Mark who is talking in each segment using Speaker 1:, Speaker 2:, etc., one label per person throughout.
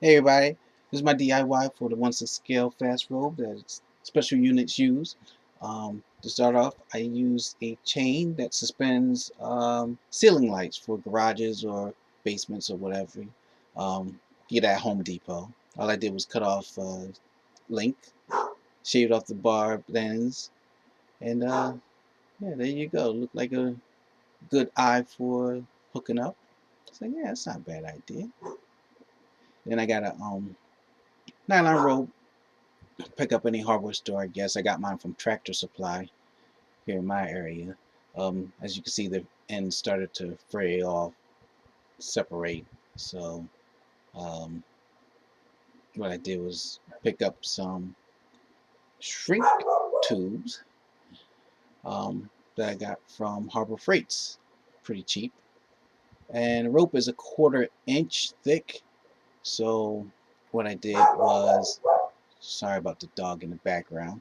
Speaker 1: Hey everybody, this is my DIY for the 1/6 scale fast rope that special units use. To start off, I use a chain that suspends ceiling lights for garages or basements or whatever. Get at Home Depot. All I did was cut off link, shaved off the barb ends, and yeah, there you go. Look like a good eye for hooking up. So yeah, it's not a bad idea. Then I got a nylon rope. Pick up any hardware store, I guess. I got mine from Tractor Supply here in my area. As you can see, the ends started to fray off, separate. So um, what I did was pick up some shrink tubes that I got from Harbor Freights, pretty cheap. And the rope is a 1/4 inch thick. So what I did was, sorry about the dog in the background.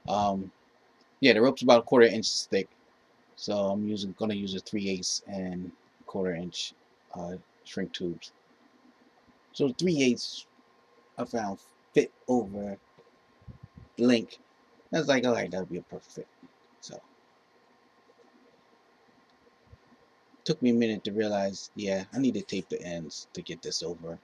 Speaker 1: Um, yeah, the rope's about a 1/4 inch thick. So I'm gonna use a 3/8 and 1/4 inch shrink tubes. So 3/8 I found fit over the link. I was like, all right, that'll be a perfect fit. So took me a minute to realize, yeah, I need to tape the ends to get this over.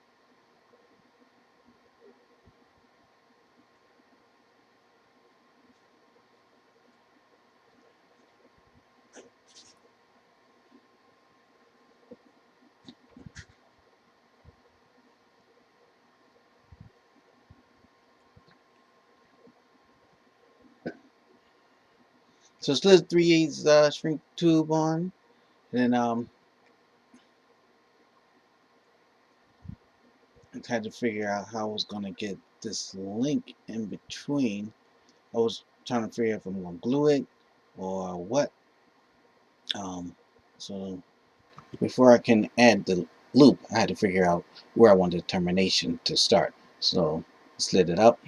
Speaker 1: So slid 3/8 shrink tube on, and then I had to figure out how I was gonna get this link in between. I was trying to figure out if I'm gonna glue it or what. Um, so before I can add the loop, I had to figure out where I wanted the termination to start. So I slid it up,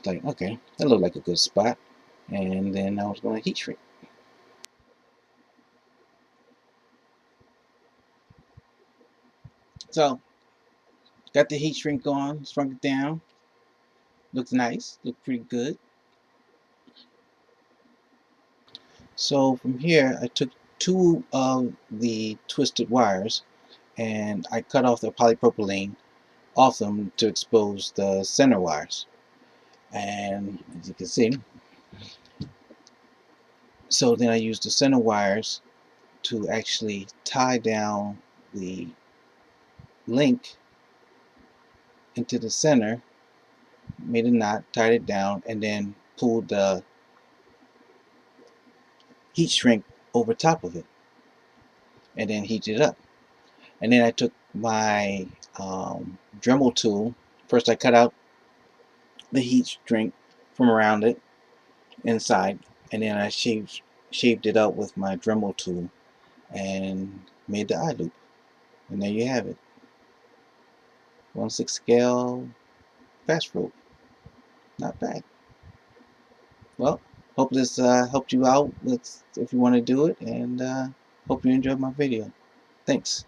Speaker 1: like, okay, that looked like a good spot. And then I was going to heat shrink. So got the heat shrink on, shrunk it down. Looks nice, looked pretty good. So from here, I took two of the twisted wires and I cut off the polypropylene off them to expose the center wires. And as you can see, so then I used the center wires to actually tie down the link into the center, made a knot, tied it down, and then pulled the heat shrink over top of it, and then heated it up. And then I took my Dremel tool. First, I cut out the heat shrink from around it inside, and then I shaved it out with my Dremel tool and made the eye loop. And there you have it, 1/6 scale fast rope. Not bad. Well, hope this helped you out with if you want to do it, and hope you enjoyed my video. Thanks.